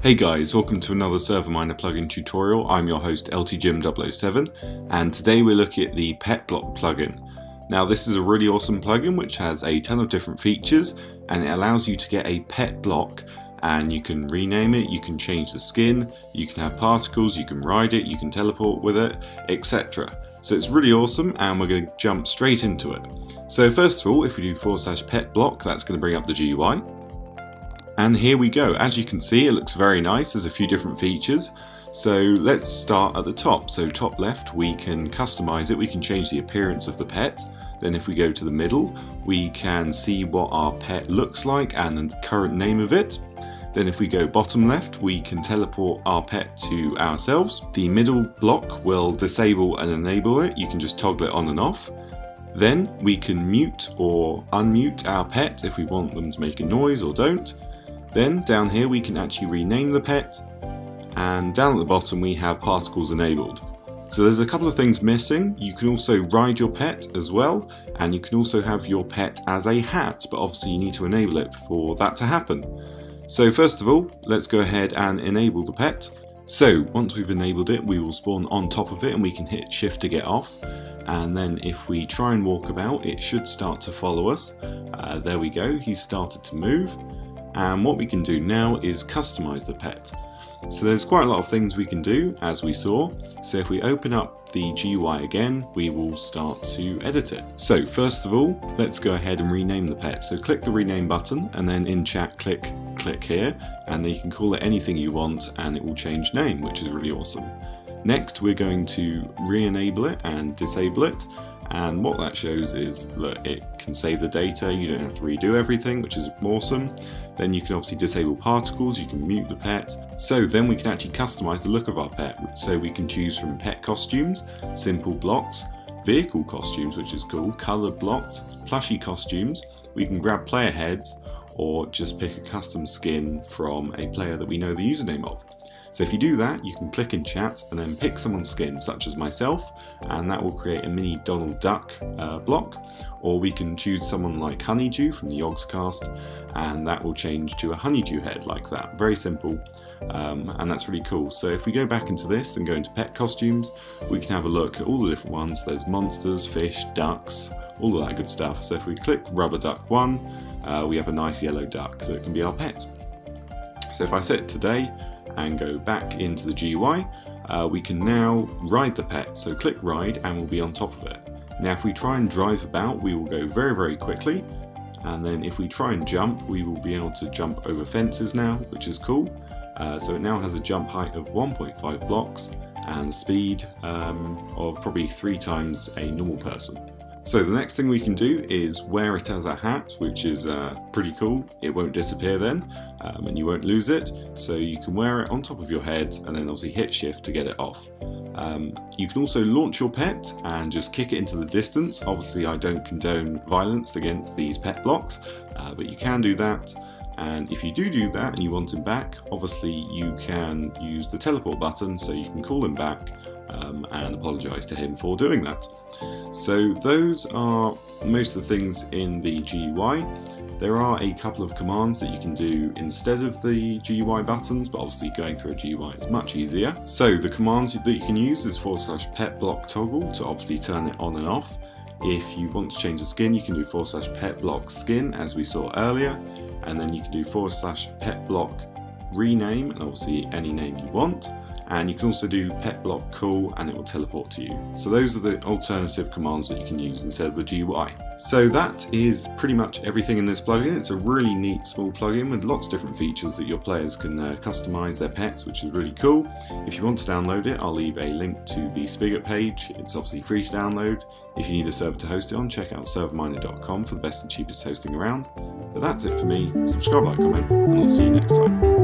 Hey guys, welcome to another ServerMiner plugin tutorial. I'm your host LTJim007 and today we're looking at the pet block plugin. Now this is a really awesome plugin which has a ton of different features and it allows you to get a pet block and you can rename it, you can change the skin, you can have particles, you can ride it, you can teleport with it, etc. So it's really awesome and we're going to jump straight into it. So first of all, if we do /pet block, that's going to bring up the GUI. And here we go. As you can see, it looks very nice. There's a few different features. So let's start at the top. So top left, we can customize it. We can change the appearance of the pet. Then if we go to the middle, we can see what our pet looks like and the current name of it. Then if we go bottom left, we can teleport our pet to ourselves. The middle block will disable and enable it. You can just toggle it on and off. Then we can mute or unmute our pet if we want them to make a noise or don't. Then down here we can actually rename the pet, and down at the bottom we have particles enabled. So there's a couple of things missing. You can also ride your pet as well, and you can also have your pet as a hat, but obviously you need to enable it for that to happen. So first of all, let's go ahead and enable the pet. So once we've enabled it, we will spawn on top of it and we can hit shift to get off. And then if we try and walk about, it should start to follow us. There we go, he's started to move. And what we can do now is customize the pet. So there's quite a lot of things we can do, as we saw. So if we open up the GUI again, we will start to edit it. So first of all, let's go ahead and rename the pet. So click the rename button and then in chat click here, and then you can call it anything you want and it will change name, which is really awesome. Next, we're going to re-enable it and disable it. And what that shows is that it can save the data, you don't have to redo everything, which is awesome. Then you can obviously disable particles, you can mute the pet. So then we can actually customize the look of our pet. So we can choose from pet costumes, simple blocks, vehicle costumes, which is cool, colored blocks, plushie costumes. We can grab player heads or just pick a custom skin from a player that we know the username of. So if you do that, you can click in chat and then pick someone's skin, such as myself, and that will create a mini Donald Duck block. Or we can choose someone like Honeydew from the Yogscast, and that will change to a Honeydew head like that. Very simple, and that's really cool. So if we go back into this and go into pet costumes, we can have a look at all the different ones. There's monsters, fish, ducks, all of that good stuff. So if we click Rubber Duck 1, we have a nice yellow duck that can be our pet. So if I set it today, and go back into the GUI, we can now ride the pet. So click ride and we'll be on top of it. Now if we try and drive about, we will go very, very quickly. And then if we try and jump, we will be able to jump over fences now, which is cool. So it now has a jump height of 1.5 blocks and speed of probably 3 times a normal person. So the next thing we can do is wear it as a hat, which is pretty cool. It won't disappear then, and you won't lose it. So you can wear it on top of your head and then obviously hit shift to get it off. You can also launch your pet and just kick it into the distance. Obviously I don't condone violence against these pet blocks, but you can do that. And if you do that and you want him back, obviously you can use the teleport button so you can call him back and apologise to him for doing that. So those are most of the things in the GUI. There are a couple of commands that you can do instead of the GUI buttons, but obviously going through a GUI is much easier. So the commands that you can use is /pet block toggle to obviously turn it on and off. If you want to change the skin, you can do /pet block skin as we saw earlier, and then you can do /pet block rename, and obviously any name you want. And you can also do pet block call and it will teleport to you. So those are the alternative commands that you can use instead of the GUI. So that is pretty much everything in this plugin. It's a really neat small plugin with lots of different features that your players can customize their pets, which is really cool. If you want to download it, I'll leave a link to the Spigot page. It's obviously free to download. If you need a server to host it on, check out ServerMiner.com for the best and cheapest hosting around. But that's it for me. Subscribe, like, comment, and I'll see you next time.